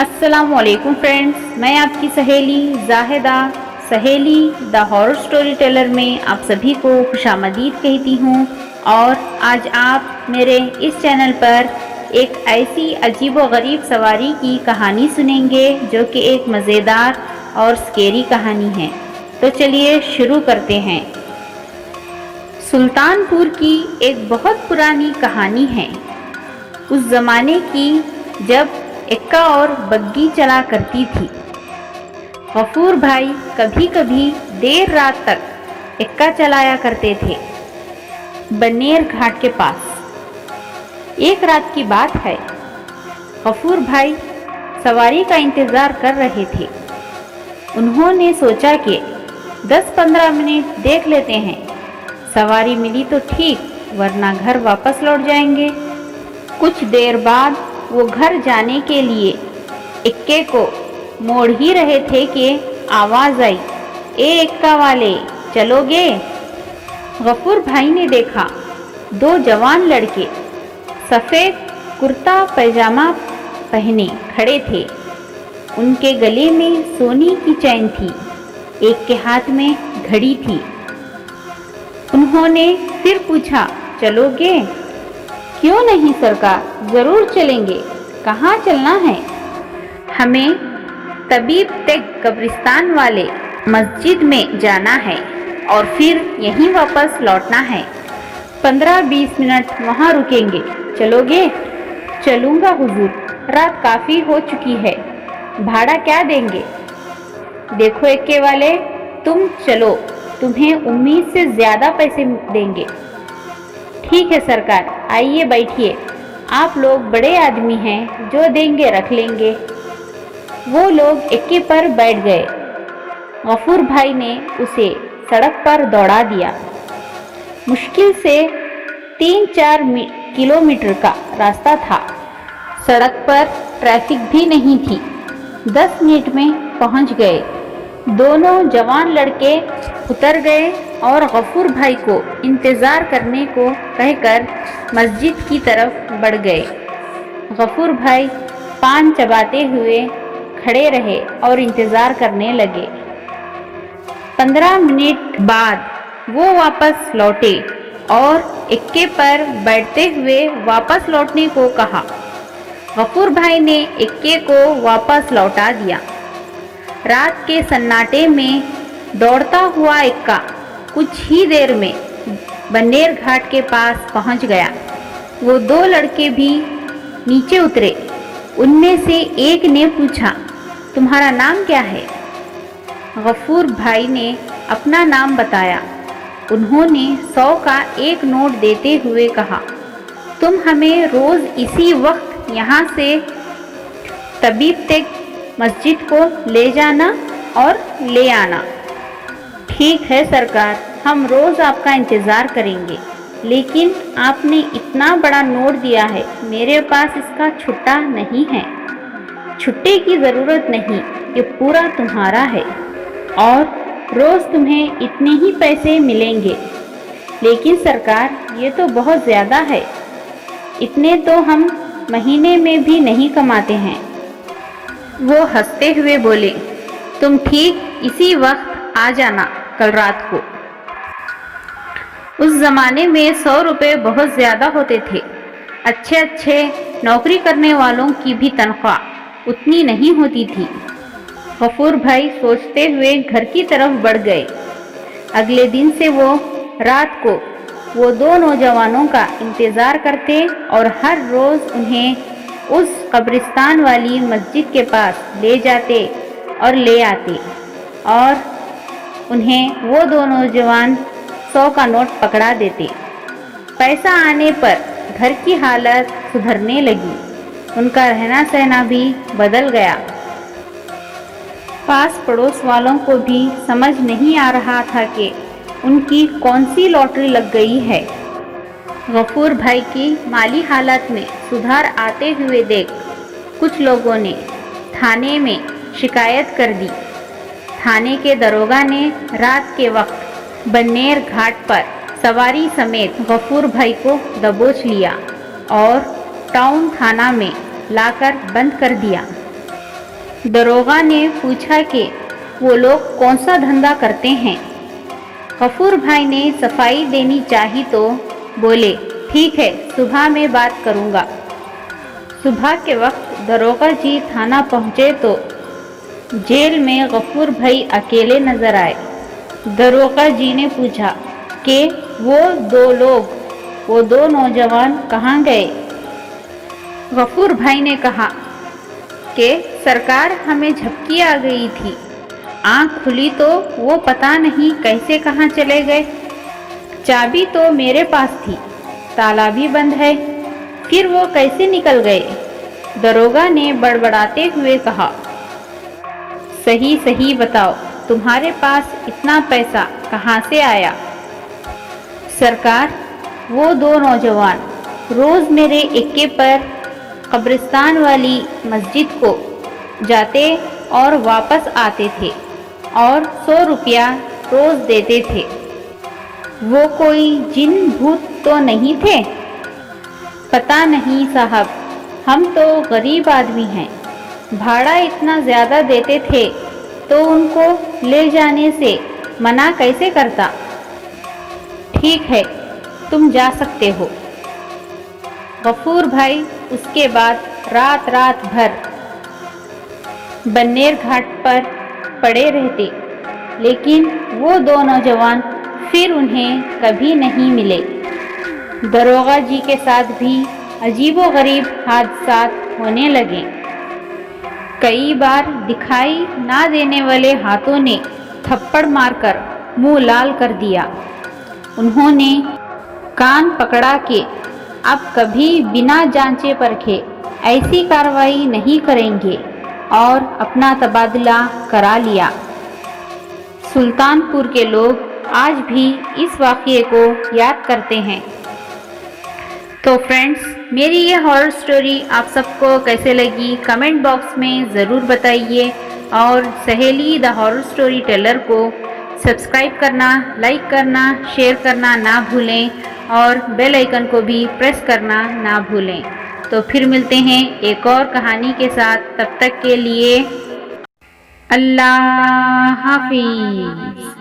अस्सलाम वालेकुम फ्रेंड्स, मैं आपकी सहेली जाहिदा सहेली द हॉरर स्टोरी टेलर में आप सभी को खुशामदीद कहती हूँ। और आज आप मेरे इस चैनल पर एक ऐसी अजीब व गरीब सवारी की कहानी सुनेंगे जो कि एक मज़ेदार और स्केरी कहानी है। तो चलिए शुरू करते हैं। सुल्तानपुर की एक बहुत पुरानी कहानी है। उस ज़माने की जब एक्का और बग्गी चला करती थी। गफूर भाई कभी कभी देर रात तक एक्का चलाया करते थे बन्नेर घाट के पास। एक रात की बात है, गफूर भाई सवारी का इंतज़ार कर रहे थे। उन्होंने सोचा कि 10-15 मिनट देख लेते हैं, सवारी मिली तो ठीक, वरना घर वापस लौट जाएंगे। कुछ देर बाद वो घर जाने के लिए एक्के को मोड़ ही रहे थे कि आवाज़ आई, ए एक्का वाले चलोगे? गफूर भाई ने देखा 2 जवान लड़के सफ़ेद कुर्ता पैजामा पहने खड़े थे। उनके गले में सोने की चैन थी, एक के हाथ में घड़ी थी। उन्होंने फिर पूछा, चलोगे? क्यों नहीं सरकार, ज़रूर चलेंगे। कहाँ चलना है? हमें तबीब तेग कब्रिस्तान वाले मस्जिद में जाना है और फिर यहीं वापस लौटना है। 15-20 मिनट वहाँ रुकेंगे, चलोगे? चलूँगा हुजूर, रात काफ़ी हो चुकी है। भाड़ा क्या देंगे? देखो एक्के वाले, तुम चलो, तुम्हें उम्मीद से ज़्यादा पैसे देंगे। ठीक है सरकार, आइए बैठिए, आप लोग बड़े आदमी हैं, जो देंगे रख लेंगे। वो लोग एक्के पर बैठ गए। गफूर भाई ने उसे सड़क पर दौड़ा दिया। मुश्किल से 3-4 किलोमीटर का रास्ता था। सड़क पर ट्रैफिक भी नहीं थी। 10 मिनट में पहुंच गए। दोनों जवान लड़के उतर गए और गफूर भाई को इंतज़ार करने को कहकर मस्जिद की तरफ बढ़ गए। गफूर भाई पान चबाते हुए खड़े रहे और इंतज़ार करने लगे। 15 मिनट बाद वो वापस लौटे और एक्के पर बैठते हुए वापस लौटने को कहा। गफूर भाई ने एक्के को वापस लौटा दिया। रात के सन्नाटे में दौड़ता हुआ एक्का कुछ ही देर में बन्नेर घाट के पास पहुंच गया। वो 2 लड़के भी नीचे उतरे। उनमें से एक ने पूछा, तुम्हारा नाम क्या है? गफूर भाई ने अपना नाम बताया। उन्होंने 100 का एक नोट देते हुए कहा, तुम हमें रोज़ इसी वक्त यहाँ से तबीब तेग मस्जिद को ले जाना और ले आना। ठीक है सरकार, हम रोज़ आपका इंतज़ार करेंगे, लेकिन आपने इतना बड़ा नोट दिया है, मेरे पास इसका छुट्टा नहीं है। छुट्टे की ज़रूरत नहीं, ये पूरा तुम्हारा है और रोज़ तुम्हें इतने ही पैसे मिलेंगे। लेकिन सरकार, ये तो बहुत ज़्यादा है, इतने तो हम महीने में भी नहीं कमाते हैं। वो हंसते हुए बोले, तुम ठीक इसी वक्त आ जाना कल रात को। उस ज़माने में 100 रुपये बहुत ज़्यादा होते थे। अच्छे नौकरी करने वालों की भी तनख्वाह उतनी नहीं होती थी। गफूर भाई सोचते हुए घर की तरफ बढ़ गए। अगले दिन से वो रात को वो 2 नौजवानों का इंतज़ार करते और हर रोज़ उन्हें उस कब्रिस्तान वाली मस्जिद के पास ले जाते और ले आते और उन्हें वो 2 नौजवान 100 का नोट पकड़ा देते। पैसा आने पर घर की हालत सुधरने लगी। उनका रहना सहना भी बदल गया। पास पड़ोस वालों को भी समझ नहीं आ रहा था कि उनकी कौन सी लॉटरी लग गई है। गफूर भाई की माली हालत में सुधार आते हुए देख कुछ लोगों ने थाने में शिकायत कर दी। थाने के दरोगा ने रात के वक्त बन्नेर घाट पर सवारी समेत गफूर भाई को दबोच लिया और टाउन थाना में लाकर बंद कर दिया। दरोगा ने पूछा कि वो लोग कौन सा धंधा करते हैं। गफूर भाई ने सफाई देनी चाही तो बोले, ठीक है, सुबह में बात करूँगा। सुबह के वक्त दरोगा जी थाना पहुँचे तो जेल में गफूर भाई अकेले नजर आए। दरोगा जी ने पूछा कि वो दो नौजवान कहाँ गए। गफूर भाई ने कहा कि सरकार, हमें झपकी आ गई थी, आँख खुली तो वो पता नहीं कैसे कहाँ चले गए। चाबी तो मेरे पास थी, ताला भी बंद है, फिर वो कैसे निकल गए। दरोगा ने बड़बड़ाते हुए कहा, सही सही बताओ, तुम्हारे पास इतना पैसा कहाँ से आया। सरकार, वो दो नौजवान रोज़ मेरे इक्के पर कब्रिस्तान वाली मस्जिद को जाते और वापस आते थे और 100 रुपया रोज़ देते थे। वो कोई जिन भूत तो नहीं थे। पता नहीं साहब, हम तो गरीब आदमी हैं, भाड़ा इतना ज़्यादा देते थे तो उनको ले जाने से मना कैसे करता। ठीक है, तुम जा सकते हो। गफूर भाई उसके बाद रात भर बन्नेर घाट पर पड़े रहते, लेकिन वो दो नौजवान फिर उन्हें कभी नहीं मिले। दरोगा जी के साथ भी अजीबोगरीब हादसात होने लगे। कई बार दिखाई ना देने वाले हाथों ने थप्पड़ मारकर मुंह लाल कर दिया। उन्होंने कान पकड़ा कि अब कभी बिना जांचे परखे ऐसी कार्रवाई नहीं करेंगे और अपना तबादला करा लिया। सुल्तानपुर के लोग आज भी इस वाक़ये को याद करते हैं। तो फ्रेंड्स, मेरी ये हॉरर स्टोरी आप सबको कैसे लगी कमेंट बॉक्स में ज़रूर बताइए और सहेली द हॉरर स्टोरी टेलर को सब्सक्राइब करना, लाइक करना, शेयर करना ना भूलें और बेल आइकन को भी प्रेस करना ना भूलें। तो फिर मिलते हैं एक और कहानी के साथ, तब तक के लिए अल्लाह हाफिज़।